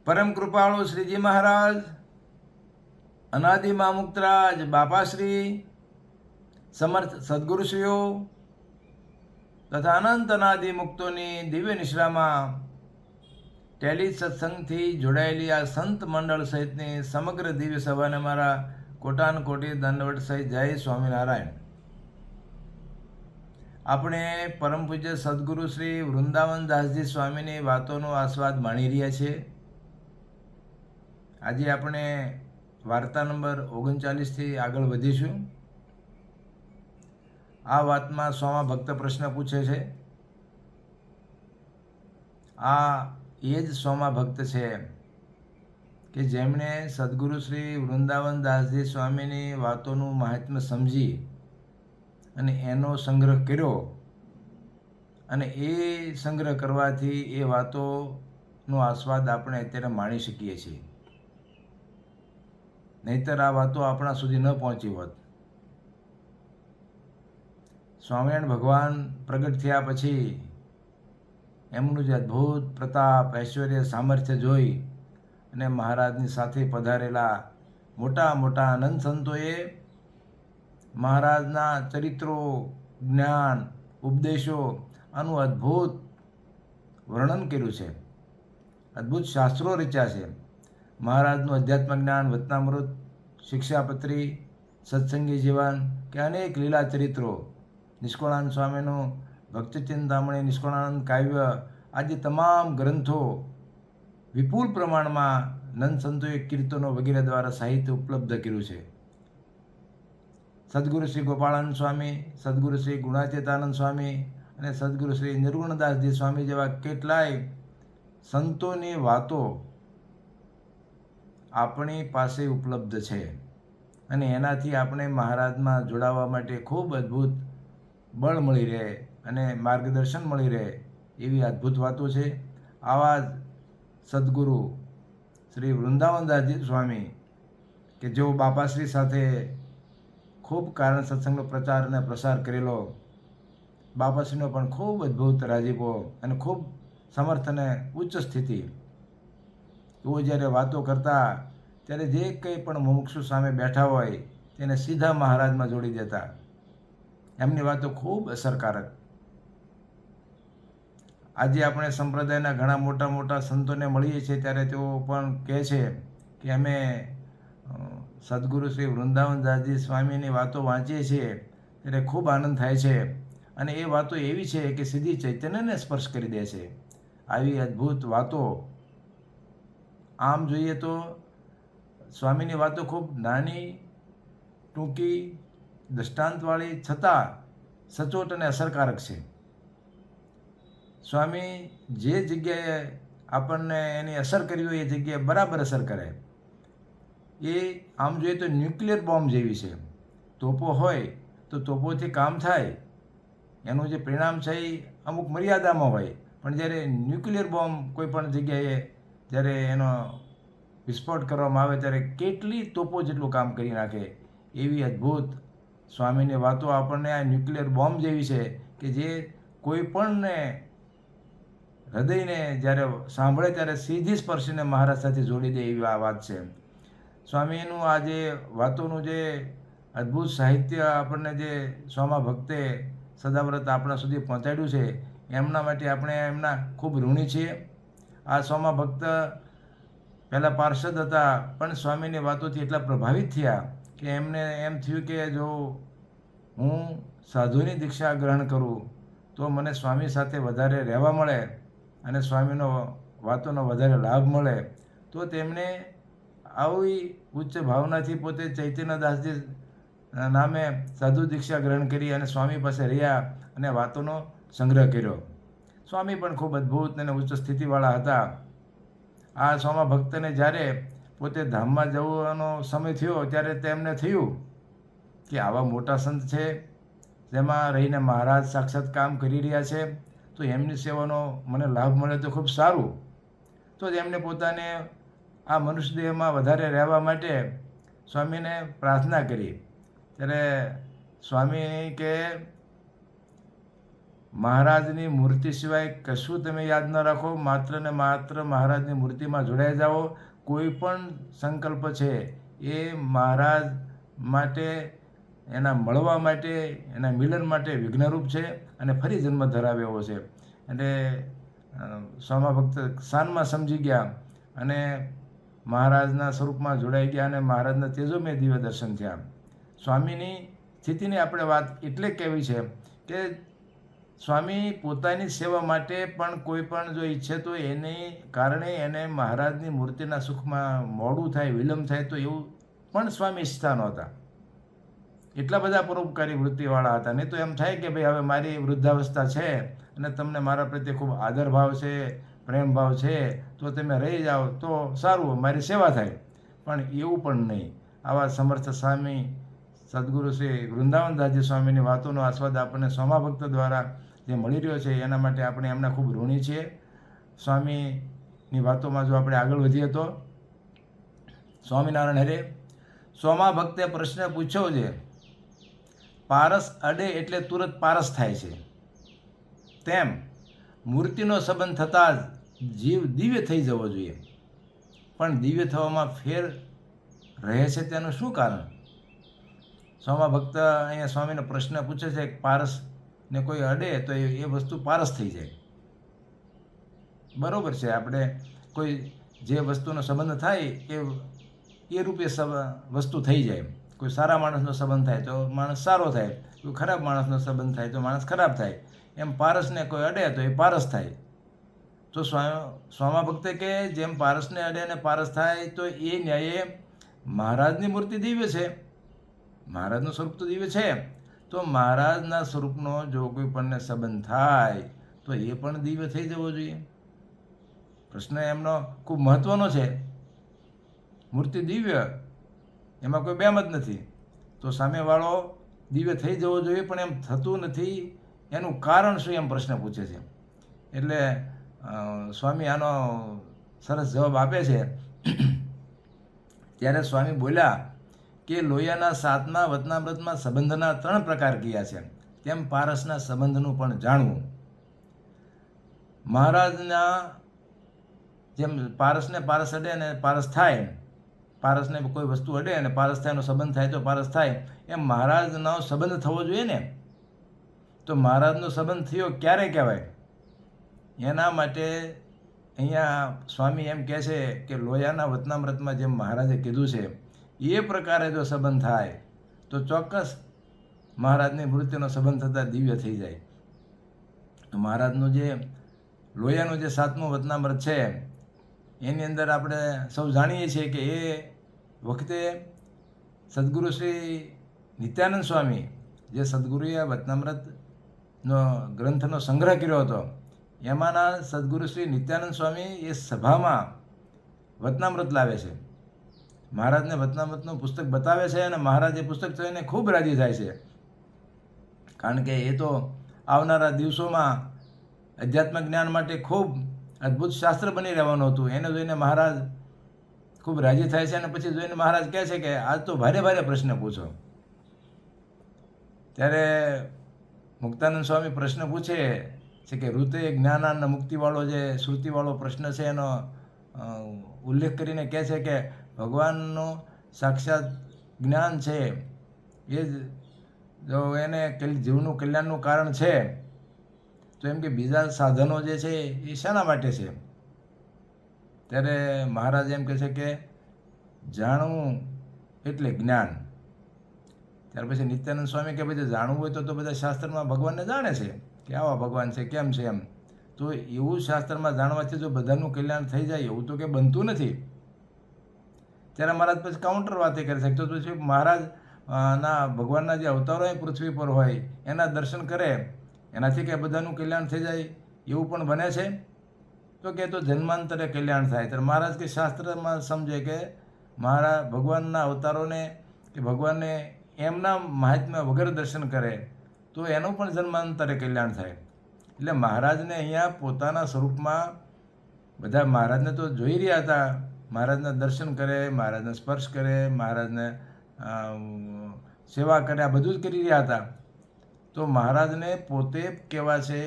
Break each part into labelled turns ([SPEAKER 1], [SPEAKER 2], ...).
[SPEAKER 1] પરમ કૃપાળુ શ્રીજી મહારાજ, અનાદિમાં મુક્તરાજ બાપાશ્રી, સમર્થ સદગુરુશ્રીઓ તથા અનંત અનાદિ મુક્તોની દિવ્ય નિશ્રામાં ટેલી સત્સંગથી જોડાયેલી આ સંત મંડળ સહિતની સમગ્ર દિવ્ય સભાને મારા કોટાન કોટી દંડવટ સહિત જય સ્વામિનારાયણ. આપણે પરમ પૂજ્ય સદગુરુ શ્રી વૃંદાવનદાસજી સ્વામીની વાતોનો આસ્વાદ માણી રહ્યા છીએ. આજે આપણે વાર્તા નંબર 39થી આગળ વધીશું. આ વાતમાં સોમા ભક્ત પ્રશ્ન પૂછે છે. આ એ જ સોમા ભક્ત છે કે જેમણે સદગુરુ શ્રી વૃંદાવનદાસજી સ્વામીની વાતોનું મહાત્મ્ય સમજી અને એનો સંગ્રહ કર્યો, અને એ સંગ્રહ કરવાથી એ વાતોનો આસ્વાદ આપણે અત્યારે માણી શકીએ છીએ. નહીંતર આ વાતો આપણા સુધી ન પહોંચી હોત. સ્વામિનારાયણ ભગવાન પ્રગટ થયા પછી એમનું જે અદ્ભુત પ્રતાપ, ઐશ્વર્ય, સામર્થ્ય જોઈ અને મહારાજની સાથે પધારેલા મોટા મોટા અનંત સંતોએ મહારાજના ચરિત્રો, જ્ઞાન, ઉપદેશો આનું અદ્ભુત વર્ણન કર્યું છે. અદ્ભુત શાસ્ત્રો રચ્યા છે. મહારાજનું અધ્યાત્મ જ્ઞાન, વચનામૃત, શિક્ષાપત્રી, સત્સંગી જીવન કે અનેક લીલા ચરિત્રો, નિષ્કુળાનંદ સ્વામીનું ભક્તિચિંતામણી, નિષ્કુળાનંદ કાવ્ય આદિ તમામ ગ્રંથો વિપુલ પ્રમાણમાં નંદ સંતોએ કીર્તનો વગેરે દ્વારા સાહિત્ય ઉપલબ્ધ કર્યું છે. સદગુરુ શ્રી ગોપાળાનંદ સ્વામી, સદગુરુ શ્રી ગુણાતીતાનંદ સ્વામી અને સદગુરુ શ્રી નિર્ગુણદાસજી સ્વામી જેવા કેટલાય સંતોની વાતો આપણી પાસે ઉપલબ્ધ છે, અને એનાથી આપણે મહારાજમાં જોડાવા માટે ખૂબ અદ્ભુત બળ મળી રહે અને માર્ગદર્શન મળી રહે એવી અદ્ભુત વાતો છે. આવા જ સદગુરુ શ્રી વૃંદાવનદાસજી સ્વામી કે જેઓ બાપાશ્રી સાથે ખૂબ કારણ સત્સંગનો પ્રચાર અને પ્રસાર કરેલો, બાપાશ્રીનો પણ ખૂબ અદ્ભુત રાજીપો અને ખૂબ સમર્થ અને ઉચ્ચ સ્થિતિ, તેઓ જ્યારે વાતો કરતા ત્યારે જે કંઈ પણ મુમુક્ષુ સામે બેઠા હોય તેને સીધા મહારાજમાં જોડી દેતા. એમની વાતો ખૂબ અસરકારક. આજે આપણે સંપ્રદાયના ઘણા મોટા મોટા સંતોને મળીએ છીએ ત્યારે તેઓ પણ કહે છે કે અમે સદગુરુ શ્રી વૃંદાવનદાસજી સ્વામીની વાતો વાંચીએ છીએ ત્યારે ખૂબ આનંદ થાય છે, અને એ વાતો એવી છે કે સીધી ચૈતન્યને સ્પર્શ કરી દે છે. આવી અદ્ભુત વાતો, આમ જોઈએ તો સ્વામીની વાતો ખૂબ નાની, ટૂંકી, દૃષ્ટાંતવાળી છતાં સચોટ અને અસરકારક છે. સ્વામી જે જગ્યાએ આપણને એની અસર કરવી હોય એ જગ્યાએ બરાબર અસર કરે. એ આમ જોઈએ તો ન્યુક્લિયર બોમ્બ જેવી છે. તોપો હોય તો તોપોથી કામ થાય, એનું જે પરિણામ છે એ અમુક મર્યાદામાં હોય, પણ જ્યારે ન્યુક્લિયર બોમ્બ કોઈ પણ જગ્યાએ જ્યારે એનો વિસ્ફોટ કરવામાં આવે ત્યારે કેટલી તોપો જેટલું કામ કરી નાખે. એવી અદ્ભુત સ્વામીની વાતો આપણને આ ન્યુક્લિયર બોમ્બ જેવી છે કે જે કોઈ પણને હૃદયને જ્યારે સાંભળે ત્યારે સીધી સ્પર્શીને મહારાજ સાથે જોડી દે એવી આ વાત છે. સ્વામીનું આ જે વાતોનું જે અદ્ભુત સાહિત્ય આપણને જે સોમા ભક્તે સદાવ્રત આપણા સુધી પહોંચાડ્યું છે, એમના માટે આપણે એમના ખૂબ ઋણી છીએ. આ સોમા ભક્ત પહેલાં પાર્ષદ હતા, પણ સ્વામીની વાતોથી એટલા પ્રભાવિત થયા કે એમને એમ થયું કે જો હું સાધુની દીક્ષા ગ્રહણ કરું તો મને સ્વામી સાથે વધારે રહેવા મળે અને સ્વામીનો વાતોનો વધારે લાભ મળે. તો તેમણે આવી ઉચ્ચ ભાવનાથી પોતે ચૈતન્યદાસજી નામે સાધુ દીક્ષા ગ્રહણ કરી અને સ્વામી પાસે રહ્યા અને વાતોનો સંગ્રહ કર્યો. સ્વામી પણ ખૂબ અદ્ભુત અને ઉચ્ચ સ્થિતિવાળા હતા. આ સોમા ભક્તને જ્યારે પોતે ધામમાં જવાનો સમય થયો ત્યારે તેમને થયું કે આવા મોટા સંત છે જેમાં રહીને મહારાજ સાક્ષાત કામ કરી રહ્યા છે, તો એમની સેવાનો મને લાભ મળે તો ખૂબ સારું. તો જ એમને પોતાને આ મનુષ્ય દેહમાં વધારે રહેવા માટે સ્વામીને પ્રાર્થના કરી. ત્યારે સ્વામી કે મહારાજની મૂર્તિ સિવાય કશું તમે યાદ ન રાખો, માત્ર ને માત્ર મહારાજની મૂર્તિમાં જોડાઈ જાઓ. કોઈ પણ સંકલ્પ છે એ મહારાજ માટે, એના મળવા માટે, એના મિલન માટે વિઘ્નરૂપ છે અને ફરી જન્મ ધરાવે એવો છે. એટલે સ્વામા ભક્ત સાનમાં સમજી ગયા અને મહારાજના સ્વરૂપમાં જોડાઈ ગયા અને મહારાજના તેજોમય દિવ્ય દર્શન થયા. સ્વામીની સ્થિતિની આપણે વાત એટલે કહેવી છે કે સ્વામી પોતાની સેવા માટે પણ કોઈ પણ જો ઈચ્છે તો એની કારણે એને મહારાજની મૂર્તિના સુખમાં મોડું થાય, વિલંબ થાય તો એવું પણ સ્વામી ઈચ્છતા નહોતા. એટલા બધા પરોપકારી વૃત્તિવાળા હતા. નહીં તો એમ થાય કે ભાઈ હવે મારી વૃદ્ધાવસ્થા છે અને તમને મારા પ્રત્યે ખૂબ આદર ભાવ છે, પ્રેમ ભાવ છે, તો તમે રહી જાઓ તો સારું, મારી સેવા થાય. પણ એવું પણ નહીં. આવા સમર્થ સ્વામી સદગુરુ શ્રી વૃંદાવનદાસજી સ્વામીની વાતોનો આસ્વાદ આપણને સ્વામા ભક્ત દ્વારા જે મળી રહ્યો છે એના માટે આપણે એમના ખૂબ ઋણી છીએ. સ્વામીની વાતોમાં જો આપણે આગળ વધીએ તો સ્વામિનારાયણ હરે, સ્વામા ભક્તે પ્રશ્ન પૂછ્યો છે, પારસ અડે એટલે તુરત પારસ થાય છે, તેમ મૂર્તિનો સંબંધ થતાં જ જીવ દિવ્ય થઈ જવો જોઈએ, પણ દિવ્ય થવામાં ફેર રહે છે તેનું શું કારણ? સ્વામા ભક્ત અહીંયા સ્વામીનો પ્રશ્ન પૂછે છે કે પારસને કોઈ અડે તો એ વસ્તુ પારસ થઈ જાય. બરોબર છે, આપણે કોઈ જે વસ્તુનો સંબંધ થાય એ રૂપે વસ્તુ થઈ જાય. કોઈ સારા માણસનો સંબંધ થાય તો માણસ સારો થાય, કોઈ ખરાબ માણસનો સંબંધ થાય તો માણસ ખરાબ થાય. એમ પારસને કોઈ અડે તો એ પારસ થાય. તો સ્વામા ભક્તે કે જેમ પારસને અડે અને પારસ થાય તો એ ન્યાયે મહારાજની મૂર્તિ દિવ્ય છે, મહારાજનું સ્વરૂપ તો દિવ્ય છે, તો મહારાજના સ્વરૂપનો જો કોઈ પણને સંબંધ થાય તો એ પણ દિવ્ય થઈ જવો જોઈએ. પ્રશ્ન એમનો ખૂબ મહત્વનો છે. મૂર્તિ દિવ્ય, એમાં કોઈ બેમ જ નથી. તો સામેવાળો દિવ્ય થઈ જવો જોઈએ પણ એમ થતું નથી, એનું કારણ શું એમ પ્રશ્ન પૂછે છે. એટલે સ્વામી આનો સરસ જવાબ આપે છે. ત્યારે સ્વામી બોલ્યા કે લોયાના 7મા વચનામૃતમાં સંબંધના 3 પ્રકાર કયા છે, તેમ પારસના સંબંધનું પણ જાણવું. મહારાજના જેમ પારસને પારસ અડે અને પારસ થાય, પારસને કોઈ વસ્તુ અડે અને પારસ થાય, એનો સંબંધ થાય તો પારસ થાય, એમ મહારાજનો સંબંધ થવો જોઈએ ને. તો મહારાજનો સંબંધ થયો ક્યારે કહેવાય? એના માટે અહીંયા સ્વામી એમ કહે છે કે લોયાના વચનામૃતમાં જેમ મહારાજે કીધું છે એ પ્રકારે જો સંબંધ થાય તો ચોક્કસ મહારાજની મૂર્તિનો સંબંધ થતાં દિવ્ય થઈ જાય. તો મહારાજનું જે લોયાનું જે 7મું વચનામૃત છે એની અંદર આપણે સૌ જાણીએ છીએ કે એ વખતે સદગુરુ શ્રી નિત્યાનંદ સ્વામી, જે સદગુરુએ વચનામૃતનો ગ્રંથનો સંગ્રહ કર્યો હતો, એમાંના સદગુરુ શ્રી નિત્યાનંદ સ્વામી એ સભામાં વચનામૃત લાવે છે. મહારાજને વચનામૃતનું પુસ્તક બતાવે છે અને મહારાજ એ પુસ્તક જોઈને ખૂબ રાજી થાય છે. કારણ કે એ તો આવનારા દિવસોમાં અધ્યાત્મ જ્ઞાન માટે ખૂબ અદ્ભુત શાસ્ત્ર બની રહેવાનું હતું. એને જોઈને મહારાજ ખૂબ રાજી થાય છે અને પછી જોઈને મહારાજ કહે છે કે આજ તો ભારે ભારે પ્રશ્ન પૂછો. ત્યારે મુક્તાનંદ સ્વામી પ્રશ્ન પૂછે છે કે ઋતે જ્ઞાનાન મુક્તિવાળો જે શ્રુતિવાળો પ્રશ્ન છે એનો ઉલ્લેખ કરીને કહે છે કે ભગવાનનું સાક્ષાત જ્ઞાન છે એ જ જો એને જીવનું કલ્યાણનું કારણ છે, તો એમ કે બીજા સાધનો જે છે એ શાના માટે છે? ત્યારે મહારાજ એમ કહે છે કે જાણવું એટલે જ્ઞાન. ત્યાર પછી નિત્યાનંદ સ્વામી કે પછી જાણવું હોય તો બધા શાસ્ત્રમાં ભગવાનને જાણે છે કે આવા ભગવાન છે, કેમ છે એમ. તો એવું શાસ્ત્રમાં જાણવાથી જો બધાનું કલ્યાણ થઈ જાય એવું તો કે બનતું નથી. ત્યારે મહારાજ પછી કાઉન્ટર વાતે કરી શકે. તો પછી મહારાજ ના ભગવાનના જે અવતારો હોય પૃથ્વી પર હોય એના દર્શન કરે, એનાથી કે બધાનું કલ્યાણ થઈ જાય એવું પણ બને છે? તો કે તો જન્માંતરે કલ્યાણ થાય. ત્યારે મહારાજ કે શાસ્ત્રમાં સમજે કે મહારાજ ભગવાનના અવતારોને કે ભગવાનને એમના મહાત્મ્ય વગર દર્શન કરે તો એનું પણ જન્માંતરે કલ્યાણ થાય. એટલે મહારાજને અહીંયા પોતાના સ્વરૂપમાં બધા મહારાજને તો જોઈ રહ્યા હતા, મહારાજના દર્શન કરે, મહારાજને સ્પર્શ કરે, મહારાજને સેવા કરે, આ બધું જ કરી રહ્યા હતા. તો મહારાજને પોતે કહેવા છે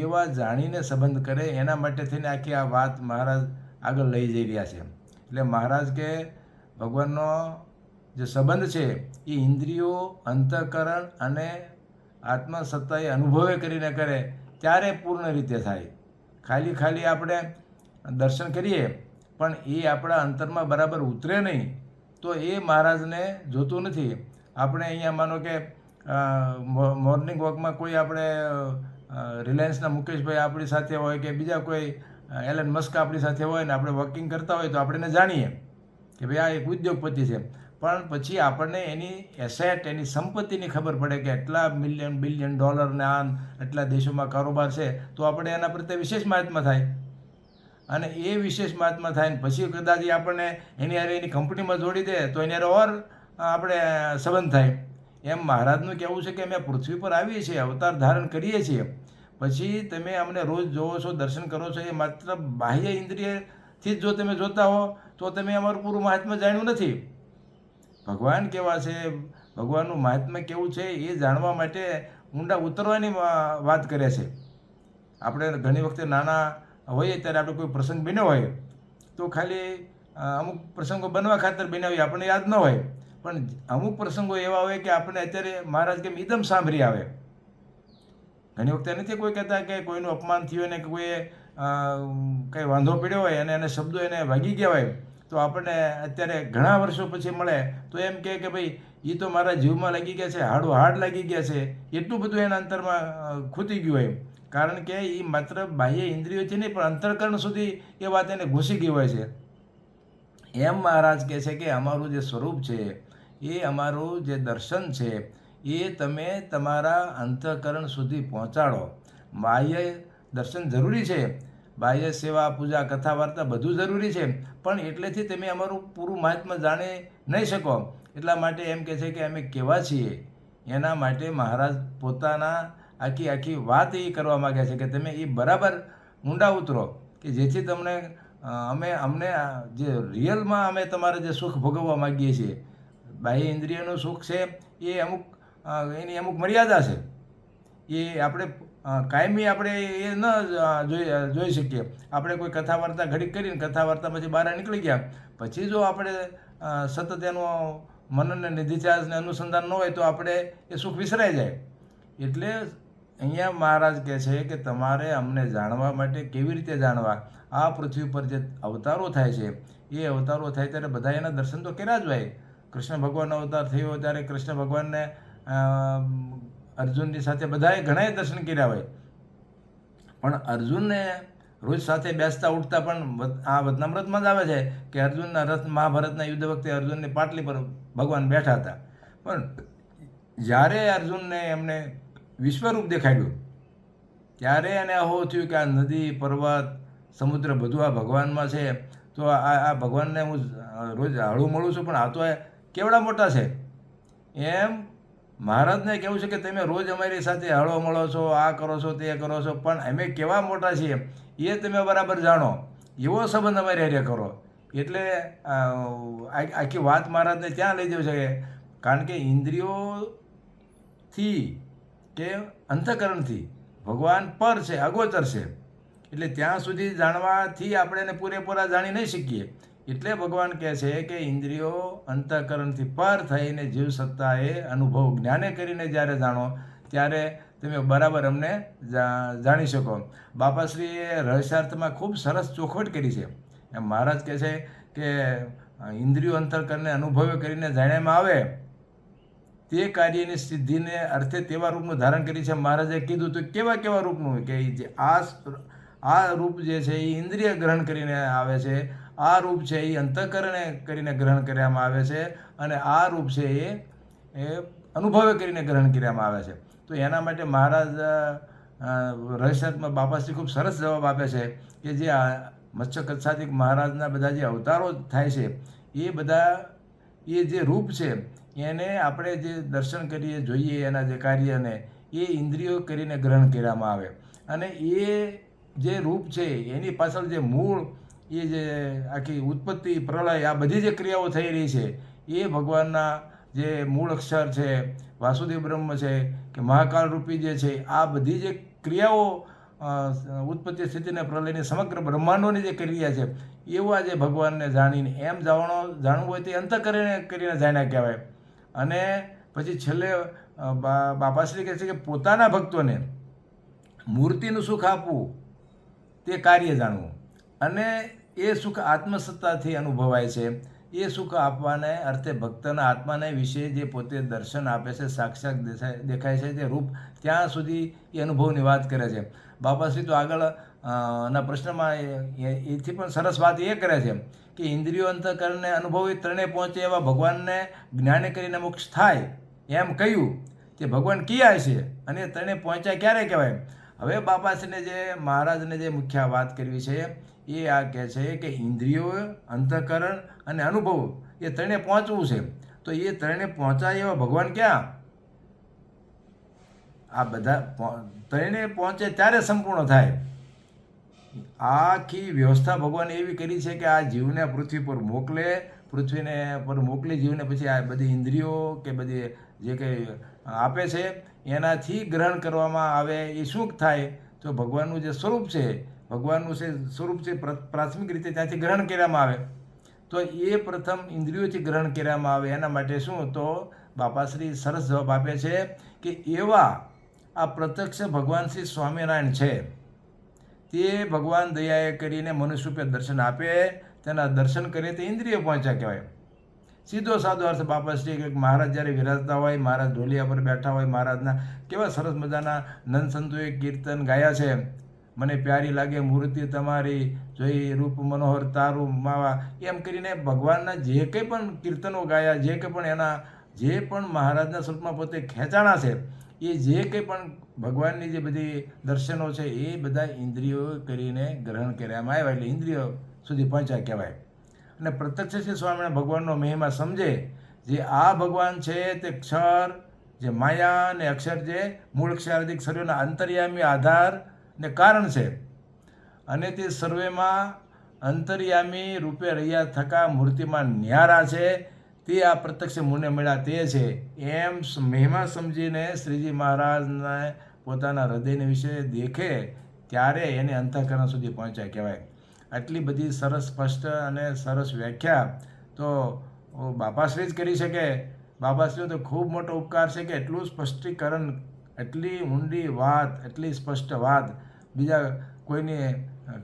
[SPEAKER 1] એવા જાણીને સંબંધ કરે, એના માટે થઈને આખી આ વાત મહારાજ આગળ લઈ જઈ રહ્યા છે. એટલે મહારાજ કે ભગવાનનો જે સંબંધ છે એ ઇન્દ્રિયો, અંતઃકરણ અને આત્મસત્તાએ અનુભવે કરીને કરે ત્યારે પૂર્ણ રીતે થાય. ખાલી આપણે દર્શન કરીએ પણ એ આપણા અંતરમાં બરાબર ઉતરે નહીં તો એ મહારાજને જોતું નથી. આપણે અહીંયા માનો કે મોર્નિંગ વોકમાં કોઈ આપણે રિલાયન્સના મુકેશભાઈ આપણી સાથે હોય કે બીજા કોઈ એલન મસ્ક આપણી સાથે હોય ને આપણે વોકિંગ કરતા હોય તો આપણે એને જાણીએ કે ભાઈ આ એક ઉદ્યોગપતિ છે, પણ પછી આપણને એની એસેટ, એની સંપત્તિની ખબર પડે કે એટલા મિલિયન બિલિયન ડોલરને આ એટલા દેશોમાં કારોબાર છે, તો આપણે એના પ્રત્યે વિશેષ મહાત્મા થાય. અને એ વિશેષ મહાત્મા થાય ને પછી કદાચ આપણને એની હારે એની કંપનીમાં જોડી દે તો એની હારે ઓર આપણે સંબંધ થાય. એમ મહારાજનું કહેવું છે કે અમે પૃથ્વી પર આવીએ છીએ, અવતાર ધારણ કરીએ છીએ, પછી તમે અમને રોજ જોવો છો, દર્શન કરો છો, એ માત્ર બાહ્ય ઇન્દ્રિયથી જ જો તમે જોતા હો તો તમે અમારું પૂરું મહાત્મા જાણ્યું નથી. ભગવાન કેવા છે, ભગવાનનું મહાત્મા કેવું છે એ જાણવા માટે ઊંડા ઉતરવાની વાત કરે છે. આપણે ઘણી વખતે નાના હોઈએ ત્યારે આપણે કોઈ પ્રસંગ બન્યો હોય તો ખાલી અમુક પ્રસંગો બનવા ખાતર બનાવીએ, આપણને યાદ ન હોય, પણ અમુક પ્રસંગો એવા હોય કે આપણે અત્યારે મહારાજ કેમ એકદમ સાંભળી આવે. ઘણી વખતે નથી કોઈ કહેતા કે કોઈનું અપમાન થયું ને કે કોઈ કંઈ વાંધો પડ્યો હોય અને એને શબ્દો એને વાગી ગયા હોય તો આપણને અત્યારે ઘણા વર્ષો પછી મળે તો એમ કહે કે ભાઈ એ તો મારા જીવમાં લાગી ગયા છે, હાડો હાડ લાગી ગયા છે, એટલું બધું એના અંતરમાં ખૂતી ગયું હોય. કારણ કે એ માત્ર બાહ્ય ઇન્દ્રિયોથી નહીં પણ અંતઃકરણ સુધી એ વાત એને ઘૂસી ગઈ હોય છે. એમ મહારાજ કહે છે કે અમારું જે સ્વરૂપ છે, એ અમારું જે દર્શન છે એ તમે તમારા અંતઃકરણ સુધી પહોંચાડો. બાહ્ય દર્શન જરૂરી છે, બાહ્ય સેવા, પૂજા, કથા, વાર્તા બધું જરૂરી છે, પણ એટલેથી તમે અમારું પૂરું મહાત્મા જાણી નહીં શકો. એટલા માટે એમ કહે છે કે અમે કેવા છીએ એના માટે મહારાજ પોતાના આખી વાત એ કરવા માગે છે કે તમે એ બરાબર ઊંડા ઉતરો કે જેથી તમને અમને જે રિયલમાં અમે તમારે જે સુખ ભોગવવા માગીએ છીએ. બાહ્ય ઇન્દ્રિયનું સુખ છે એ એની અમુક મર્યાદા છે, એ આપણે કાયમી આપણે એ ન જોઈ શકીએ. આપણે કોઈ કથા વાર્તા ઘડીક કરીને કથા વાર્તા પછી બહાર નીકળી ગયા પછી જો આપણે સતત એનું મનનને નિધિચાર્જને અનુસંધાન ન હોય તો આપણે એ સુખ વિસરાઈ જાય. એટલે અહીંયા મહારાજ કહે છે કે તમારે અમને જાણવા માટે કેવી રીતે જાણવા, આ પૃથ્વી પર જે અવતારો થાય છે એ અવતારો થાય ત્યારે બધા એના દર્શન તો કર્યા જ હોય. કૃષ્ણ ભગવાનનો અવતાર થયો ત્યારે કૃષ્ણ ભગવાનને અર્જુનની સાથે બધાએ ઘણાએ દર્શન કર્યા હોય, પણ અર્જુનને રોજ સાથે બેસતા ઉઠતા પણ આ વચનામૃતમાં જ આવે છે કે અર્જુનના રથ, મહાભારતના યુદ્ધ વખતે અર્જુનની પાટલી પર ભગવાન બેઠા હતા. પણ જ્યારે અર્જુનને એમને વિશ્વરૂપ દેખાડ્યું ત્યારે એને અહો થયું કે આ નદી, પર્વત, સમુદ્ર બધું આ ભગવાનમાં છે, તો આ ભગવાનને હું રોજ હળું મળું છું પણ આ તો કેવડા મોટા છે. એમ મહારાજને કહેવું છે કે તમે રોજ અમારી સાથે હળો મળો છો, આ કરો છો, તે કરો છો, પણ અમે કેવા મોટા છીએ એ તમે બરાબર જાણો, એવો સંબંધ અમારી હારે કરો. એટલે આખી વાત મહારાજને ત્યાં લઈ જવું છે. કારણ કે ઇન્દ્રિયોથી કે અંતઃકરણથી ભગવાન પર છે, અગોચર છે, એટલે ત્યાં સુધી જાણવાથી આપણે એને પૂરેપૂરા જાણી નહીં શકીએ. એટલે ભગવાન કહે છે કે ઇન્દ્રિયો અંતઃકરણથી પર થઈને જીવ સત્તાએ અનુભવ જ્ઞાને કરીને જ્યારે જાણો ત્યારે તમે બરાબર અમને જાણી શકો. બાપાશ્રીએ રહસ્યાર્થમાં ખૂબ સરસ ચોખવટ કરી છે. એમ મહારાજ કહે છે કે ઇન્દ્રિયો અંતઃકરણને અનુભવે કરીને જાણ્યામાં આવે તે કાર્યની સિદ્ધિને અર્થે તેવા રૂપનું ધારણ કરી છે. મહારાજે કીધું તો કેવા રૂપનું કે જે આ રૂપ જે છે એ ઇન્દ્રિય ગ્રહણ કરીને આવે છે, આ રૂપ છે એ અંતઃકરણે કરીને ગ્રહણ કરવામાં આવે છે, અને આ રૂપ છે એ અનુભવે કરીને ગ્રહણ કરવામાં આવે છે. તો એના માટે મહારાજ રહસ્યાત્મક બાપાશ્રી ખૂબ સરસ જવાબ આપે છે કે જે મત્સ્ય કચ્છાદિક મહારાજના બધા જે અવતારો થાય છે એ બધા એ જે રૂપ છે એને આપણે જે દર્શન કરીએ, જોઈએ એના જે કાર્યને એ ઇન્દ્રિયો કરીને ગ્રહણ કરવામાં આવે. અને એ જે રૂપ છે એની પાછળ જે મૂળ એ જે આખી ઉત્પત્તિ, પ્રલય, આ બધી જે ક્રિયાઓ થઈ રહી છે એ ભગવાનના જે મૂળ અક્ષર છે, વાસુદેવ બ્રહ્મ છે કે મહાકાળ રૂપી જે છે, આ બધી જે ક્રિયાઓ ઉત્પત્તિ સ્થિતિને પ્રલયની સમગ્ર બ્રહ્માંડોની જે ક્રિયા છે, એવા જે ભગવાનને જાણીને એમ જાણવું હોય તે કરીને જાણ્યા કહેવાય. અને પછી છેલ્લે બાપાશ્રી કહે છે કે પોતાના ભક્તોને મૂર્તિનું સુખ આપવું તે કાર્ય જાણવું, અને એ સુખ આત્મસત્તાથી અનુભવાય છે. એ સુખ આપવાને અર્થે ભક્તના આત્માને વિશે જે પોતે દર્શન આપે છે, સાક્ષાત દેખાય છે તે રૂપ, ત્યાં સુધી એ અનુભવની વાત કરે છે. બાપાશ્રી તો આગળ ના પ્રશ્નમાં એથી પણ સરસ વાત એ કરે છે કે ઇન્દ્રિયો અંતઃકરણને અનુભવી ત્રણે પહોંચે એવા ભગવાનને જ્ઞાને કરીને મોક્ષ થાય એમ કહ્યું તે ભગવાન ક્યાં છે અને ત્રણે પહોંચ્યા ક્યારે કહેવાય. હવે બાપાશ્રીને જે મહારાજને જે મુખ્ય વાત કરવી છે એ આ કહે છે કે ઇન્દ્રિયો, અંતઃકરણ અને અનુભવ એ ત્રણે પહોંચવું છે. તો એ ત્રણે પહોંચાય એવા ભગવાન ક્યાં? આ બધા ત્રણે પહોંચે ત્યારે સંપૂર્ણ થાય. આખી વ્યવસ્થા ભગવાને એવી કરી છે કે આ જીવને પૃથ્વી પર મોકલે, પૃથ્વીને પર મોકલી જીવને પછી આ બધી ઇન્દ્રિયો કે બધી જે કંઈ આપે છે એનાથી ગ્રહણ કરવામાં આવે. એ શું થાય? તો ભગવાનનું જે સ્વરૂપ છે, ભગવાનનું સ્વરૂપ છે પ્રાથમિક રીતે ત્યાંથી ગ્રહણ કરવામાં આવે. તો એ પ્રથમ ઇન્દ્રિયોથી ગ્રહણ કરવામાં આવે. એના માટે શું? તો બાપાશ્રી સરસ જવાબ આપે છે કે એવા આ પ્રત્યક્ષ ભગવાન શ્રી સ્વામિનારાયણ છે, તે ભગવાન દયાએ કરીને મનુષ્યરૂપે દર્શન આપે, તેના દર્શન કરીએ તે ઇન્દ્રિય પહોંચ્યા કહેવાય. સીધો સાદો અર્થ બાપાશ્રી કે મહારાજ જ્યારે વિરાજતા હોય, મહારાજ ઢોલિયા પર બેઠા હોય, મહારાજના કેવા સરસ મજાના નંદ સંતોએ કીર્તન ગાયા છે. મને પ્યારી લાગે મૂર્તિ તમારી, જોઈ રૂપ મનોહર તારું માવા, એમ કરીને ભગવાનના જે કંઈ પણ કીર્તનો ગાયા, જે કંઈ પણ એના જે પણ મહારાજના સ્વરૂપમાં પોતે ખેંચાણા છે, એ જે કંઈ પણ ભગવાનની જે બધી દર્શનો છે એ બધા ઇન્દ્રિયો કરીને ગ્રહણ કરવામાં આવ્યા, એટલે ઇન્દ્રિયો સુધી પહોંચ્યા કહેવાય. અને પ્રત્યક્ષ શ્રી સ્વામિનારાયણ ભગવાનનો મહિમા સમજે, જે આ ભગવાન છે તે ક્ષર, જે માયા અને અક્ષર, જે મૂળ અક્ષરાદિક સર્વેના અંતર્યામી આધાર ને કારણ છે, અને તે સર્વેમાં અંતર્યામી રૂપે રહ્યા થકા મૂર્તિમાં ન્યારા છે, તે આ પ્રત્યક્ષ મુને મળ્યા તે છે. એમ મહિમા સમજીને શ્રીજી મહારાજને પોતાના હૃદયને વિશે દેખે ત્યારે એને અંતઃકરણ સુધી પહોંચ્યા કહેવાય. આટલી બધી સરસ સ્પષ્ટ અને સરસ વ્યાખ્યા તો બાપાશ્રી જ કરી શકે. બાપાશ્રીનો તો ખૂબ મોટો ઉપકાર છે કે એટલું સ્પષ્ટીકરણ, એટલી ઊંડી વાત, એટલી સ્પષ્ટ વાત બીજા કોઈની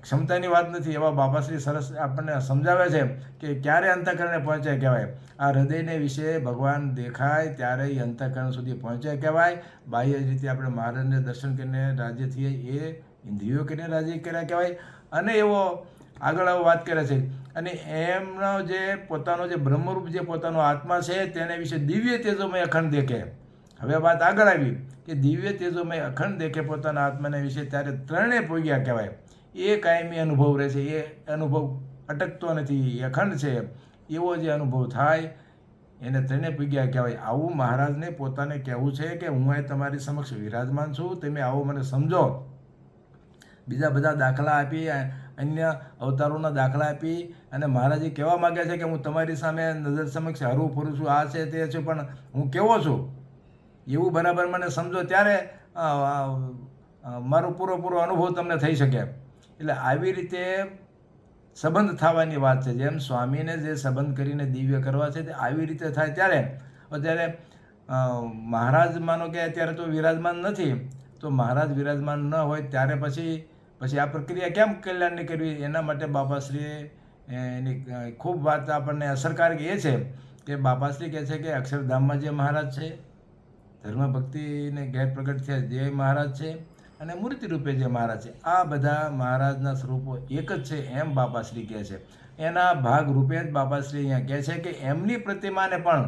[SPEAKER 1] ક્ષમતાની વાત નથી. એવા બાપાશ્રી સરસ આપણને સમજાવે છે કે ક્યારે અંતઃકરણને પહોંચ્યા કહેવાય. આ હૃદયને વિશે ભગવાન દેખાય ત્યારે એ અંતઃકરણ સુધી પહોંચ્યા કહેવાય. બાહ્ય રીતે આપણે મહારાજને દર્શન કરીને રાજી થઈએ એ ઇન્દ્રિયો કરીને રાજી કર્યા કહેવાય. અને એવો આગળ વાત કરે છે, અને એમનો જે પોતાનો જે બ્રહ્મરૂપ જે પોતાનો આત્મા છે તેને વિશે દિવ્ય તેજોમય અખંડ દેખે. હવે વાત આગળ આવી કે દિવ્ય તેજોમય અખંડ દેખે પોતાના આત્માને વિશે, ત્યારે ત્રણે પોગ્યા કહેવાય. એ કાયમી અનુભવ રહે છે, એ અનુભવ અટકતો નથી, એ અખંડ છે. એવો જે અનુભવ થાય એને ત્રણે પોગ્યા કહેવાય. આવું મહારાજને પોતાને કહેવું છે કે હું અહીં તમારી સમક્ષ વિરાજમાન છું, તમે આવો મને સમજો. બીજા બધા દાખલા આપી, અન્ય અવતારોના દાખલા આપી અને મહારાજે કહેવા માગ્યા છે કે હું તમારી સામે નજર સમક્ષ હરવું ફરું છું, આ છે તે છે, પણ હું કેવો છું એવું બરાબર મને સમજો, ત્યારે મારો પૂરો અનુભવ તમને થઈ શકે. એટલે આવી રીતે સંબંધ થવાની વાત છે. જેમ સ્વામીને જે સંબંધ કરીને દિવ્ય કરવા છે તે આવી રીતે થાય ત્યારે મહારાજ માનો કે અત્યારે તો વિરાજમાન નથી, તો મહારાજ વિરાજમાન ન હોય ત્યારે પછી આ પ્રક્રિયા કેમ કલ્યાણની કરવી? એના માટે બાપાશ્રીએ એની ખૂબ વાત આપણને અસરકારક એ છે કે બાપાશ્રી કહે છે કે અક્ષરધામમાં જે મહારાજ છે, ધર્મ ભક્તિને ઘેર પ્રગટ થયા જે મહારાજ છે, અને મૂર્તિ રૂપે જે મહારાજ છે, આ બધા મહારાજના સ્વરૂપો એક જ છે એમ બાપાશ્રી કહે છે. એના ભાગ રૂપે જ બાપાશ્રી અહીંયા કહે છે કે એમની પ્રતિમાને પણ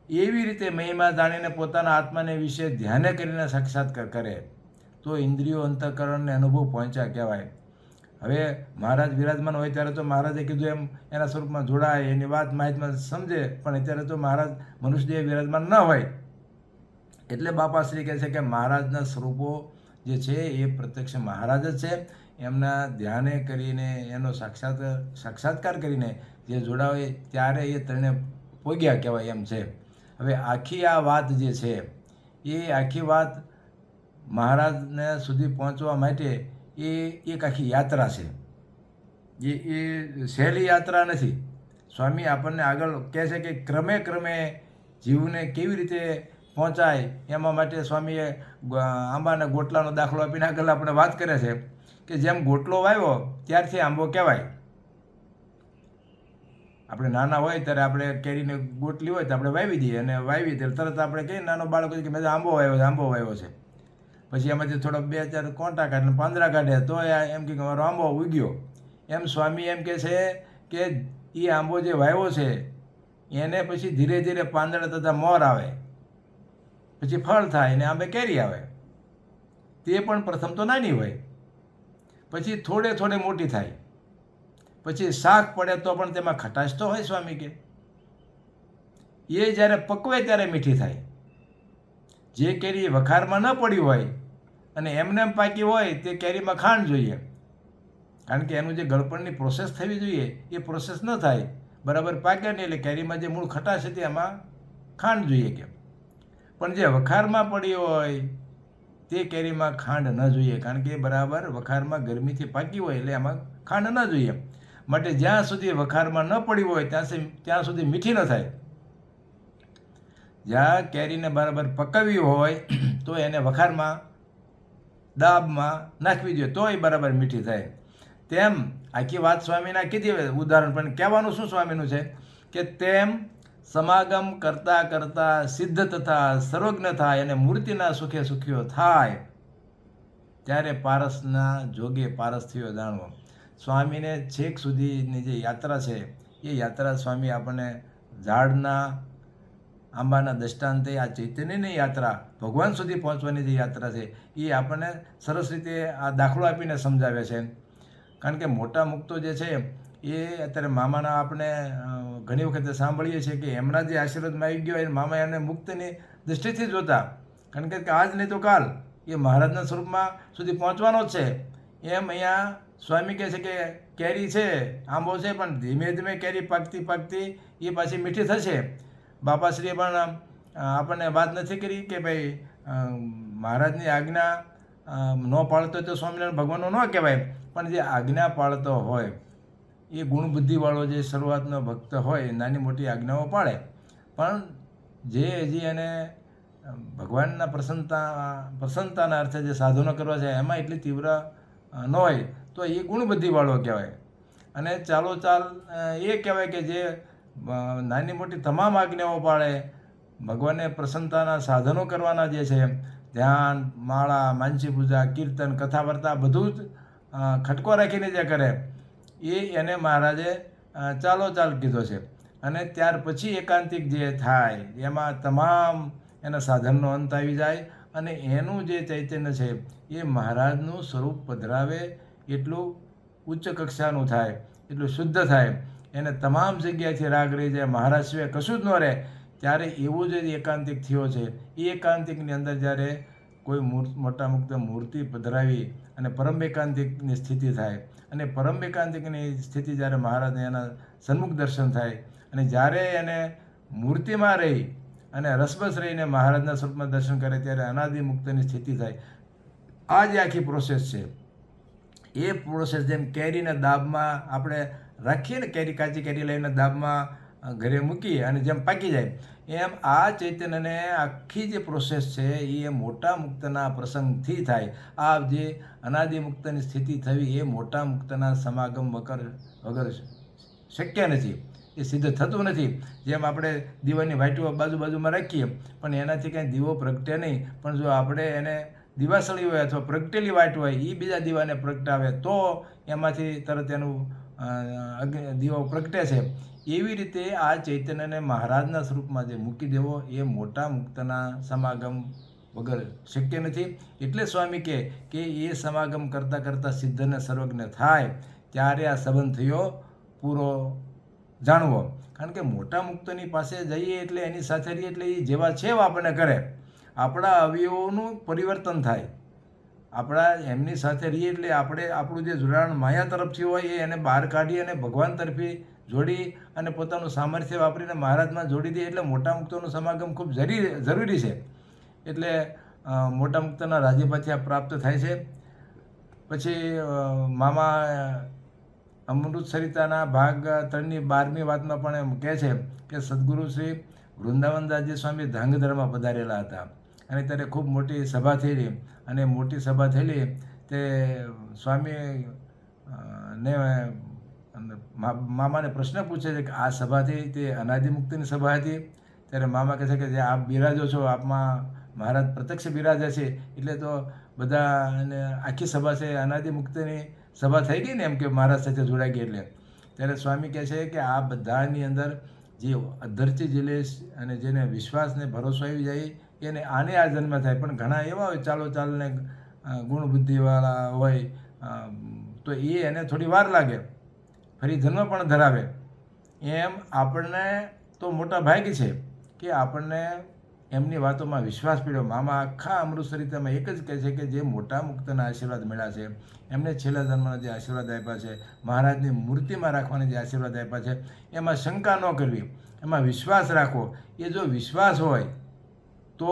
[SPEAKER 1] એવી રીતે મહિમા જાણીને પોતાના આત્માને વિશે ધ્યાને કરીને સાક્ષાત્કાર કરે તો ઇન્દ્રિયો અંતઃકરણને અનુભવ પહોંચ્યા કહેવાય. હવે મહારાજ વિરાજમાન હોય ત્યારે તો મહારાજે કીધું એમ એના સ્વરૂપમાં જોડાય, એની વાત માહિતમાં સમજે, પણ અત્યારે તો મહારાજ મનુષ્યદેહ વિરાજમાન ન હોય. એટલે બાપાશ્રી કહે છે કે મહારાજના સ્વરૂપો જે છે એ પ્રત્યક્ષ મહારાજ જ છે. એમના ધ્યાને કરીને એનો સાક્ષાત્કાર કરીને જે જોડાવે ત્યારે એ ત્રણે પોગ્યા કહેવાય એમ છે. હવે આખી આ વાત જે છે એ આખી વાત મહારાજને સુધી પહોંચવા માટે એ એક આખી યાત્રા છે. એ સહેલી યાત્રા નથી. સ્વામી આપણને આગળ કહે છે કે ક્રમે ક્રમે જીવને કેવી રીતે પહોંચાય એમાં માટે સ્વામીએ આંબાના ગોટલાનો દાખલો આપીને આગળ આપણે વાત કરે છે કે જેમ ગોટલો વાવ્યો ત્યારથી આંબો કહેવાય. આપણે નાના હોય ત્યારે આપણે કેરીની ગોટલી હોય તો આપણે વાવી દઈએ અને વાવી ત્યારે તરત આપણે કહીએ નાનો બાળકો કે મેં આંબો વાવ્યો છે. પછી એમાંથી થોડો 2-4 કોંટા કાઢે પાંદડા કાઢે તો એમ કે મારો આંબો ઉગ્યો. એમ સ્વામી એમ કહે છે કે એ આંબો જે વાવ્યો છે એને પછી ધીરે ધીરે પાંદડા તથા મોર આવે, પછી ફળ થાય અને આંબે કેરી આવે. તે પણ પ્રથમ તો નાની હોય, પછી થોડે થોડે મોટી થાય, પછી શાક પડે તો પણ તેમાં ખટાશ તો હોય. સ્વામી કે એ જ્યારે પકવે ત્યારે મીઠી થાય. જે કેરી વખારમાં ન પડી હોય અને એમને એમ પાકી હોય તે કેરીમાં ખાંડ જોઈએ, કારણ કે એનું જે ગળપણની પ્રોસેસ થવી જોઈએ એ પ્રોસેસ ન થાય, બરાબર પાકે નહીં એટલે કેરીમાં જે મૂળ ખટાશ હતી એમાં ખાંડ જોઈએ કે. પણ જે વખારમાં પડી હોય તે કેરીમાં ખાંડ ન જોઈએ, કારણ કે બરાબર વખારમાં ગરમીથી પાકી હોય એટલે એમાં ખાંડ ન જોઈએ. માટે જ્યાં સુધી વખારમાં ન પડી હોય ત્યાં સુધી મીઠી ન થાય. જ્યાં કેરીને બરાબર પકવવી હોય તો એને વખારમાં દાબમાં નાખવી જોઈએ તો એ બરાબર મીઠી થાય. તેમ આખી વાત સ્વામીના કીધી. ઉદાહરણ પણ કહેવાનું શું સ્વામીનું છે કે તેમ સમાગમ કરતાં કરતાં સિદ્ધ તથા સર્વજ્ઞ થાય અને મૂર્તિના સુખે સુખ્યો થાય ત્યારે પારસના જોગે પારસ થયો જાણવો. સ્વામીને છેક સુધીની જે યાત્રા છે એ યાત્રા સ્વામી આપણને ઝાડના આંબાના દૃષ્ટાંતે આ ચૈતન્યની યાત્રા ભગવાન સુધી પહોંચવાની જે યાત્રા છે એ આપણને સરસ રીતે આ દાખલો આપીને સમજાવે છે. કારણ કે મોટા મુક્તો જે છે એ અત્યારે મામાના આપણે ઘણી વખતે સાંભળીએ છીએ કે એમના જે આશીર્વાદમાં આવી ગયો એ મામા એને મુક્તની દૃષ્ટિથી જોતા, કારણ કે આજ નહીં તો કાલ એ મહારાજના સ્વરૂપમાં સુધી પહોંચવાનો જ છે. એમ અહીંયા સ્વામી કહે છે કે કેરી છે, આંબો છે, પણ ધીમે ધીમે કેરી પાકતી એ પાછી મીઠી થશે. બાપાશ્રીએ પણ આપણને વાત નથી કરી કે ભાઈ મહારાજની આજ્ઞા ન પાળતો તો સ્વામિનારાયણ ભગવાનનો ન કહેવાય, પણ જે આજ્ઞા પાળતો હોય એ ગુણબુદ્ધિવાળો જે શરૂઆતનો ભક્ત હોય નાની મોટી આજ્ઞાઓ પાળે, પણ જે હજી એને ભગવાનના પ્રસન્નતાના અર્થે જે સાધનો કરવા છે એમાં એટલી તીવ્ર ન હોય તો એ ગુણબુદ્ધિવાળો કહેવાય. અને ચાલો ચાલ એ કહેવાય કે જે નાની મોટી તમામ આજ્ઞાઓ પાળે, ભગવાનને પ્રસન્નતાના સાધનો કરવાના જે છે ધ્યાન, માળા, માનસી પૂજા, કીર્તન, કથા વાર્તા બધું જ ખટકો રાખીને જે કરે એ એને મહારાજે ચાલો ચાલ કીધો છે. અને ત્યાર પછી એકાંતિક જે થાય એમાં તમામ એના સાધનનો અંત આવી જાય અને એનું જે ચૈતન્ય છે એ મહારાજનું સ્વરૂપ પધરાવે એટલું ઉચ્ચ કક્ષાનું થાય, એટલું શુદ્ધ થાય, એને તમામ જગ્યાએથી રાગ રહી જાય, મહારાજ સિવાય કશું જ ન રહે. ત્યારે એવું જે એકાંતિક થયો છે એ એકાંતિકની અંદર જ્યારે કોઈ મોટા મુક્ત મૂર્તિ પધરાવી અને પરમ એકાંતિકની સ્થિતિ થાય અને પરમ એકાંતિકની સ્થિતિ જ્યારે મહારાજને એના સન્મુખ દર્શન થાય અને જ્યારે એને મૂર્તિમાં રહી અને રસબસ રહીને મહારાજના સ્વરૂપમાં દર્શન કરે ત્યારે અનાદિ મુક્તની સ્થિતિ થાય. આ જે આખી પ્રોસેસ છે એ પ્રોસેસ જેમ કેરીના દાબમાં આપણે રાખીએ ને, કાચી કેરી લઈને દાબમાં ઘરે મૂકીએ અને જેમ પાકી જાય એમ આ ચૈતન્યને આખી જે પ્રોસેસ છે એ મોટા મુક્તના પ્રસંગથી થાય. આ જે અનાદિ મુક્તની સ્થિતિ થવી એ મોટા મુક્તના સમાગમ વગર શક્ય નથી, એ સિદ્ધ થતું નથી. જેમ આપણે દીવાની વાટીઓ બાજુમાં રાખીએ પણ એનાથી કાંઈ દીવો પ્રગટે નહીં, પણ જો આપણે એને દિવાસળી હોય અથવા પ્રગટેલી વાટ હોય એ બીજા દીવાને પ્રગટાવે તો એમાંથી તરત એનું દીવો પ્રગટે છે. એવી રીતે આ ચૈતન્યને મહારાજના સ્વરૂપમાં જે મૂકી દેવો એ મોટા મુક્તના સમાગમ વગર શક્ય નથી. એટલે સ્વામી કહે કે એ સમાગમ કરતાં કરતાં સિદ્ધને સર્વજ્ઞ થાય ત્યારે આ સંબંધ થયો પૂરો જાણવો. કારણ કે મોટા મુક્તની પાસે જઈએ એટલે એની સાથે રહીએ એટલે એ જેવા છે આપણને કરે, આપણા અવયવોનું પરિવર્તન થાય. આપણા એમની સાથે રહીએ એટલે આપણે આપણું જે જોડાણ માયા તરફથી હોય એ એને બહાર કાઢી અને ભગવાન તરફી જોડી અને પોતાનું સામર્થ્ય વાપરીને મહારાજમાં જોડી દે એટલે મોટા મુક્તોનું સમાગમ ખૂબ જરૂરી છે. એટલે મોટા મુક્તોના રાજીપાથી આ પ્રાપ્ત થાય છે. પછી મામા અમૃત સરિતાના ભાગ 3ની 12મી વાતમાં પણ એમ કહે છે કે સદગુરુ શ્રી વૃંદાવનદાસજી સ્વામી ધાંગધ્રામાં પધારેલા હતા અને ત્યારે ખૂબ મોટી સભા થયેલી અને મોટી સભા થયેલી તે સ્વામી ને મામાને પ્રશ્ન પૂછે છે કે આ સભા થઈ તે અનાદિ મુક્તિની સભા હતી. ત્યારે મામા કહે છે કે જે આપ બિરાજો છો આપમાં મહારાજ પ્રત્યક્ષ બિરાજે છે એટલે તો બધા આખી સભા છે અનાદિ મુક્તિની સભા થઈ ગઈ ને એમ કે મહારાજ સાથે જોડાઈ ગઈ એટલે. ત્યારે સ્વામી કહે છે કે આ બધાની અંદર જે અધરથી જીલેશ અને જેને વિશ્વાસ ને ભરોસો આવી જાય એને આને આ જન્મ થાય. પણ ઘણા એવા હોય ચાલને ગુણ બુદ્ધિવાળા હોય તો એને થોડી વાર લાગે, ફરી જન્મ પણ ધરાવે. એમ આપણને તો મોટા ભાગ્ય છે કે આપણને એમની વાતોમાં વિશ્વાસ પીડ્યો. મામા આખા અમૃતસરિતામાં એક જ કહે છે કે જે મોટા મુક્તના આશીર્વાદ મળ્યા છે એમને છેલ્લા જન્મના જે આશીર્વાદ આપ્યા છે, મહારાજની મૂર્તિમાં રાખવાના જે આશીર્વાદ આપ્યા છે એમાં શંકા ન કરવી, એમાં વિશ્વાસ રાખવો. એ જો વિશ્વાસ હોય તો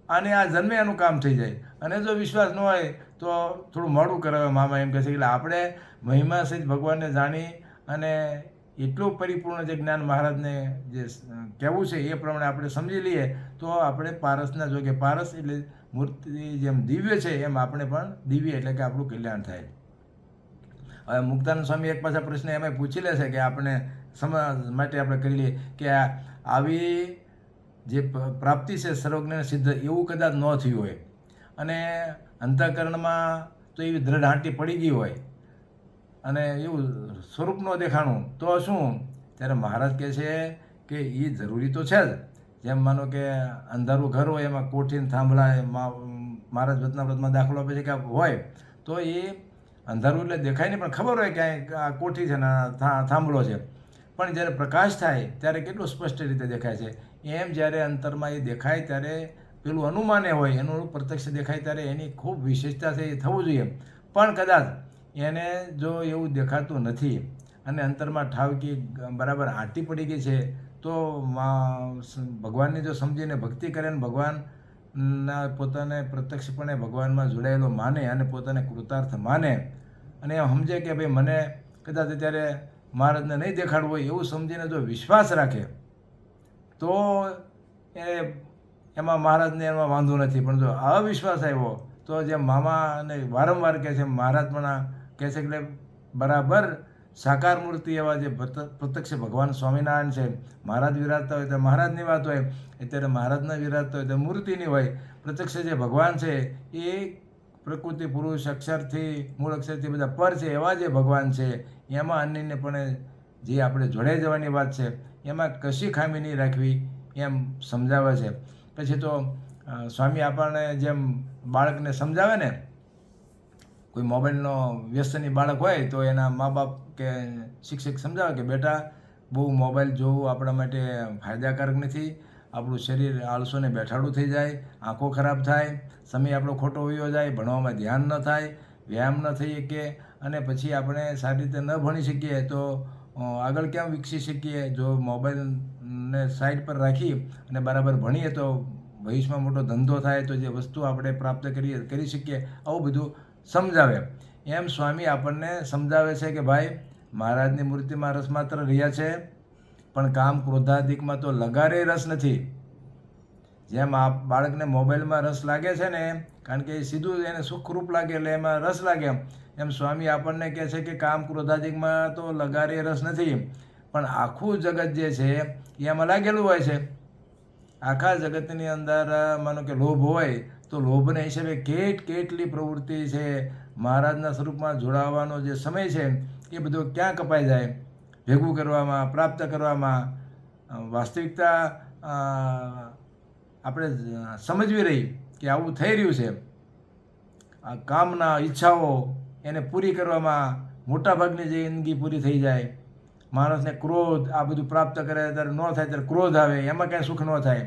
[SPEAKER 1] આને આ જન્મે એનું કામ થઈ જાય અને જો વિશ્વાસ ન હોય તો થોડું મોડું કરાવે. મામા એમ કહે છે એટલે આપણે મહિમા સહિત ભગવાનને જાણી અને એટલું પરિપૂર્ણ જે જ્ઞાન મહારાજને જે કહેવું છે એ પ્રમાણે આપણે સમજી લઈએ તો આપણે પારસના જોગે, પારસ એટલે મૂર્તિ જેમ દિવ્ય છે એમ આપણે પણ દિવ્ય એટલે કે આપણું કલ્યાણ થાય. હવે મુક્તાનંદ સ્વામી એક પાછા પ્રશ્ન એમાં પૂછી લે છે કે આપણે સમજ માટે આપણે કરી લઈએ કે આવી જે પ્રાપ્તિ છે સર્વજ્ઞાન સિદ્ધ એવું કદાચ ન થયું હોય અને અંતઃકરણમાં તો એવી દ્રઢ હાંટી પડી ગઈ હોય અને એવું સ્વરૂપ ન દેખાણું તો શું? ત્યારે મહારાજ કહે છે કે એ જરૂરી તો છે જ. જેમ માનો કે અંધારું ઘર હોય એમાં કોઠીને થાંભલા મહારાજ વચનાવ્રતમાં દાખલો આપે છે કે હોય તો એ અંધારું એટલે દેખાય નહીં પણ ખબર હોય કે આ કોઠી છે ને થાંભલો છે, પણ જ્યારે પ્રકાશ થાય ત્યારે કેટલું સ્પષ્ટ રીતે દેખાય છે. એમ જ્યારે અંતરમાં એ દેખાય ત્યારે પેલું અનુમાને હોય એનું પ્રત્યક્ષ દેખાય ત્યારે એની ખૂબ વિશેષતા છે એ થવું જોઈએ. પણ કદાચ એને જો એવું દેખાતું નથી અને અંતરમાં ઠાવકી બરાબર આંટી પડી ગઈ છે તો ભગવાનની જો સમજીને ભક્તિ કરે ને ભગવાનના પોતાને પ્રત્યક્ષપણે ભગવાનમાં જોડાયેલો માને અને પોતાને કૃતાર્થ માને અને એમ સમજે કે ભાઈ મને કદાચ અત્યારે મહારાજને નહીં દેખાડવું હોય એવું સમજીને જો વિશ્વાસ રાખે તો એમાં મહારાજને એમાં વાંધો નથી. પણ જો અવિશ્વાસ આવ્યો તો જેમ મામાને વારંવાર કહે છે મહારાજ પણ કહે છે કે બરાબર સાકાર મૂર્તિ એવા જે પ્રત્યક્ષ ભગવાન સ્વામિનારાયણ છે, મહારાજ વિરાજતા હોય તો મહારાજની વાત હોય, અત્યારે મહારાજના વિરાજતા હોય તો મૂર્તિની હોય. પ્રત્યક્ષ જે ભગવાન છે એ પ્રકૃતિ પુરુષ અક્ષરથી મૂળ અક્ષરથી બધા પર છે એવા જે ભગવાન છે એમાં અન્યને પણ જે આપણે જોડાઈ જવાની વાત છે એમાં કશી ખામી નહીં રાખવી એમ સમજાવે છે. પછી તો સ્વામી આપણને જેમ બાળકને સમજાવે ને, કોઈ મોબાઈલનો વ્યસની બાળક હોય તો એના મા બાપ કે શિક્ષક સમજાવે કે બેટા બહુ મોબાઈલ જોવું આપણા માટે ફાયદાકારક નથી, આપણું શરીર આળસોને બેઠાડું થઈ જાય, આંખો ખરાબ થાય, સમય આપણો ખોટો વયો જાય, ભણવામાં ધ્યાન ન થાય, વ્યાયામ ન થઈ શકે અને પછી આપણે સારી રીતે ન ભણી શકીએ તો આગળ કેમ વિકસી શકીએ? જો મોબાઈલને સાઈડ પર રાખી અને બરાબર ભણીએ તો ભવિષ્યમાં મોટો ધંધો થાય તો જે વસ્તુ આપણે પ્રાપ્ત કરી શકીએ, આવું બધું સમજાવે. એમ સ્વામી આપણને સમજાવે છે કે ભાઈ મહારાજની મૂર્તિમાં રસ માત્ર રહ્યા છે પણ કામ ક્રોધાધિકમાં તો લગારે રસ નથી. જેમ આ બાળકને મોબાઈલમાં રસ લાગે છે ને કારણ કે એ સીધું એને સુખરૂપ લાગે એટલે એમાં રસ લાગે, એમ સ્વામી આપણને કહે છે કે કામ ક્રોધાધિકમાં તો લગારે રસ નથી પણ આખું જગત જે છે એ એમાં લાગેલું હોય છે. આખા જગતની અંદર માનો કે લોભ હોય તો લોભને હિસાબે કેટલી પ્રવૃત્તિ છે. મહારાજના સ્વરૂપમાં જોડાવાનો જે સમય છે એ બધો ક્યાં કપાઈ જાય? ભેગું કરવામાં, પ્રાપ્ત કરવામાં. વાસ્તવિકતા આપણે સમજવી રહી કે આવું થઈ રહ્યું છે. આ કામના ઈચ્છાઓ એને પૂરી કરવામાં મોટાભાગની જિંદગી પૂરી થઈ જાય. માણસને ક્રોધ આ બધું પ્રાપ્ત કરે ત્યારે ન થાય ત્યારે ક્રોધ આવે, એમાં કાંઈ સુખ ન થાય.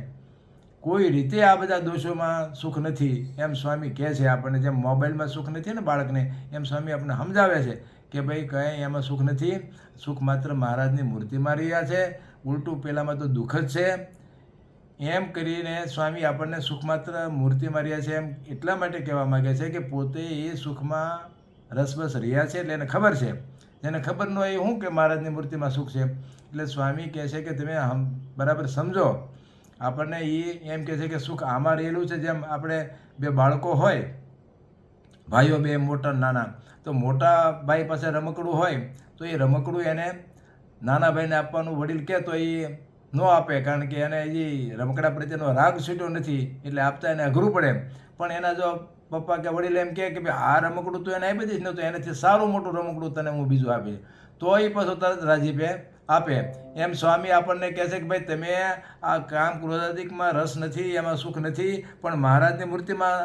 [SPEAKER 1] કોઈ રીતે આ બધા દોષોમાં સુખ નથી એમ સ્વામી કહે છે આપણને. જેમ મોબાઈલમાં સુખ નથી ને બાળકને, એમ સ્વામી આપણને સમજાવે છે કે ભાઈ કંઈ એમાં સુખ નથી, સુખ માત્ર મહારાજની મૂર્તિમાં રહ્યા છે, ઉલટું પહેલાંમાં તો દુઃખ જ છે. એમ કરીને સ્વામી આપણને સુખ માત્ર મૂર્તિમાં રહ્યા છે એમ એટલા માટે કહેવા માગે છે કે પોતે એ સુખમાં રસબસ રહ્યા છે. એટલે એને ખબર છે. જેને ખબર ન હોય એ શું કે મહારાજની મૂર્તિમાં સુખ છે. એટલે સ્વામી કહે છે કે તમે બરાબર સમજો. આપણને એ એમ કહે છે કે સુખ આમાં રહેલું છે. જેમ આપણે બે બાળકો હોય, ભાઈઓ બે મોટા નાના, તો મોટા ભાઈ પાસે રમકડું હોય તો એ રમકડું એને નાના ભાઈને આપવાનું વડીલ કહે તો એ ન આપે, કારણ કે એને હજી રમકડા પ્રત્યેનો રાગ છૂટ્યો નથી, એટલે આપતા એને અઘરું પડે. પણ એના જો પપ્પા કે વડીલ એમ કહે કે ભાઈ આ રમકડું તું એને આપી દઈશ ને તો એનાથી સારું મોટું રમકડું તને હું બીજું આપીશ, તો એ પાછું તરત રાજીપે આપે. એમ સ્વામી આપણને કહે છે કે ભાઈ તમે આ કામ ક્રોધાદિકમાં રસ નથી, એમાં સુખ નથી, પણ મહારાજની મૂર્તિમાં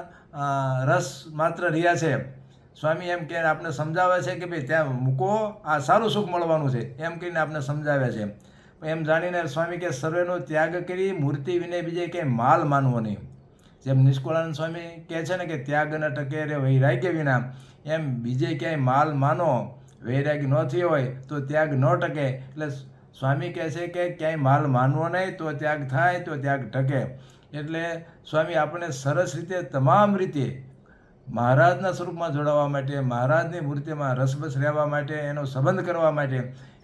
[SPEAKER 1] રસ માત્ર રહ્યા છે. સ્વામી એમ કે આપણે સમજાવે છે કે ભાઈ ત્યાં મૂકો, આ સારું સુખ મળવાનું છે, એમ કહીને આપણે સમજાવે છે. એમ જાણીને સ્વામી કે સર્વેનો ત્યાગ કરી મૂર્તિ વિને બીજે ક્યાંય માલ માનવો નહીં. જેમ નિષ્કુળાનંદ સ્વામી કહે છે ને કે ત્યાગ ન ટકે રે વૈરાગ્ય વિના, એમ બીજે ક્યાંય માલ માનો, વૈરાગ્ય ન થયો હોય તો ત્યાગ ન ટકે. એટલે સ્વામી કહે છે કે ક્યાંય માલ માનવો નહીં, તો ત્યાગ થાય, તો ત્યાગ ટકે. એટલે સ્વામી આપણે સરસ રીતે તમામ રીતે મહારાજના સ્વરૂપમાં જોડાવા માટે, મહારાજની મૂર્તિમાં રસબસ રહેવા માટે, એનો સંબંધ કરવા માટે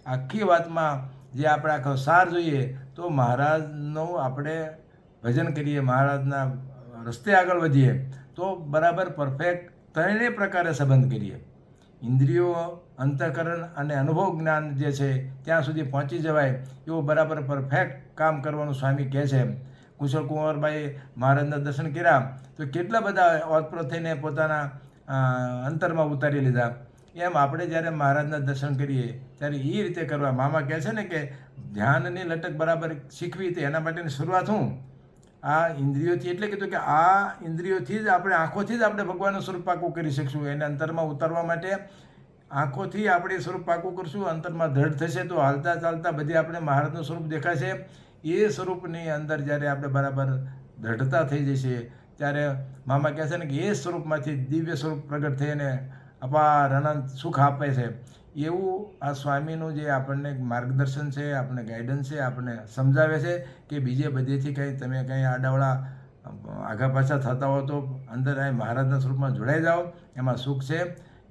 [SPEAKER 1] આખી વાતમાં જે આપણે આખો સાર જોઈએ તો મહારાજનું આપણે ભજન કરીએ, મહારાજના રસ્તે આગળ વધીએ તો બરાબર પરફેક્ટ ત્રણેય પ્રકારે સંબંધ કરીએ. ઇન્દ્રિયો, અંતઃકરણ અને અનુભવ જ્ઞાન જે છે ત્યાં સુધી પહોંચી જવાય એવું બરાબર પરફેક્ટ કામ કરવાનું સ્વામી કહે છે. કુશળ કુંવરબાઈએ મહારાજના દર્શન કર્યા તો કેટલા બધા ઓતપ્રોત થઈને પોતાના અંતરમાં ઉતારી લીધા. એમ આપણે જ્યારે મહારાજના દર્શન કરીએ ત્યારે એ રીતે કરવા. મામા કહે છે ને કે ધ્યાનની લટક બરાબર શીખવી હતી, એના માટેની શરૂઆત હું આ ઇન્દ્રિયોથી, એટલે કીધું કે આ ઇન્દ્રિયોથી જ આપણે આંખોથી જ આપણે ભગવાનનું સ્વરૂપ પાકું કરી શકશું. એને અંતરમાં ઉતારવા માટે આંખોથી આપણે સ્વરૂપ પાકું કરશું, અંતરમાં દ્રઢ થશે તો હાલતા ચાલતા બધી આપણે મહારાજનું સ્વરૂપ દેખાશે. એ સ્વરૂપની અંદર જ્યારે આપણે બરાબર દ્રઢતા થઈ જશે ત્યારે મામા કહે છે ને કે એ સ્વરૂપમાંથી દિવ્ય સ્વરૂપ પ્રગટ થઈને અપાર અનંત સુખ આપે છે. એવું આ સ્વામીનું જે આપણને માર્ગદર્શન છે, આપણને ગાઈડન્સ છે, આપણને સમજાવે છે કે બીજે બધેથી કંઈ તમે કંઈ આડાવડા આઘા પાછા થતા હો તો અંદર અહીં મહારાજના સ્વરૂપમાં જોડાઈ જાઓ, એમાં સુખ છે.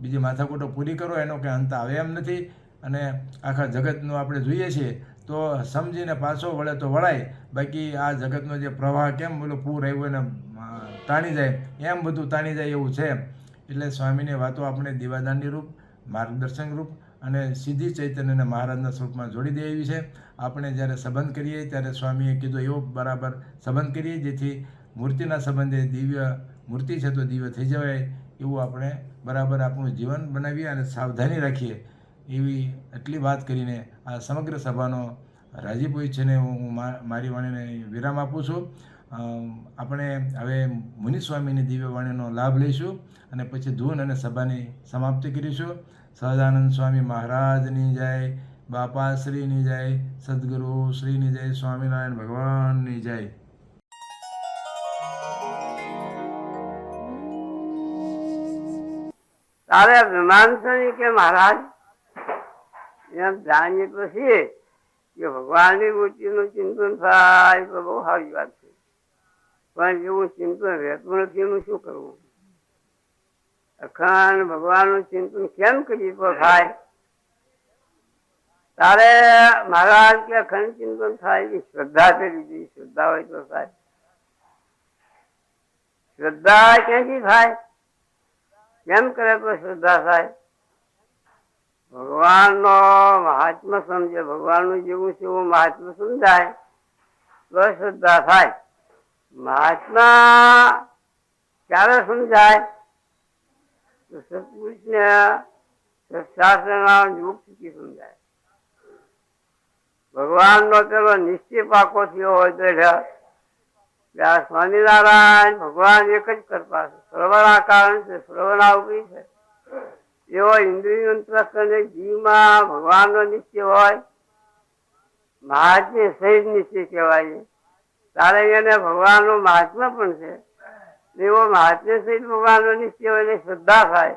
[SPEAKER 1] બીજી માથાકૂટો પૂરી કરો, એનો કંઈ અંત આવે એમ નથી. અને આખા જગતનું આપણે જોઈએ છીએ તો સમજીને પાછો વળે તો વળાય, બાકી આ જગતનો જે પ્રવાહ કેમ પેલું પૂર આવ્યું એને તાણી જાય, એમ બધું તાણી જાય એવું છે. એટલે સ્વામીની વાતો આપણે દીવાદાંડી રૂપ, માર્ગદર્શન રૂપ અને સીધી ચૈતન્યને મહારાજના સ્વરૂપમાં જોડી દે એવી છે. આપણે જ્યારે સંબંધ કરીએ ત્યારે સ્વામીએ કીધું એવો બરાબર સંબંધ કરીએ જેથી મૂર્તિના સંબંધે દિવ્ય મૂર્તિ છે તો દિવ્ય થઈ જવાય એવું આપણે બરાબર આપણું જીવન બનાવીએ અને સાવધાની રાખીએ. એવી એટલી વાત કરીને આ સમગ્ર સભાનો રાજીપો ઈચ્છીને હું મારી વાણીને વિરામ આપું છું. આપણે હવે મુનિસ્વામીની દિવ્ય વાણીનો લાભ લઈશું અને પછી ધૂન અને સભાની સમાપ્તિ કરીશું. સહજાનંદ સ્વામી મહારાજની જય, બાપા શ્રીની જય, સદગુરુ શ્રીની જય, સ્વામિનારાયણ ભગવાનની જય.
[SPEAKER 2] તારે અભિમાન છે કે મહારાજ એમ જાણીએ પછી કે ભગવાનની મૂર્તિનું ચિંતન થાય તો બહુ સારી વાત છે, પણ એવું ચિંતન રહેતું નથી એનું શું કરવું? અખંડ ભગવાનનું ચિંતન કેમ કરીએ તો થાય? તારે મહારાજ કે અખંડ ચિંતન થાય એ શ્રદ્ધા કરી દી, શ્રદ્ધા હોય તો થાય. શ્રદ્ધા ક્યાંથી થાય? કેમ કરે તો શ્રદ્ધા થાય? ભગવાનનો મહાત્મા સમજે, ભગવાનનું જેવું છે એવું મહાત્મા સમજાય તો શ્રદ્ધા થાય. મહાત્મા ક્યારે સમજાય? તો સત્પુરુષને શાસ્ત્રના યુગ સુધી સમજાય. ભગવાનનો પેલો નિશ્ચય પાકો થયો હોય તો આ સ્વામિનારાયણ ભગવાન એક જ કરતા છે, શ્રવણા કારણ છે, શ્રવણા ઉપરી છે. એવો ઇન્દ્રિય જીવમાં ભગવાનનો નિશ્ચય હોય, મહાત્મ્ય સહિત નિશ્ચય કહેવાય. તારે એને ભગવાનનું મહાત્મા પણ છે, એવો મહાત્મ્ય સહિત ભગવાનનો નિશ્ચય હોય એટલે શ્રદ્ધા થાય.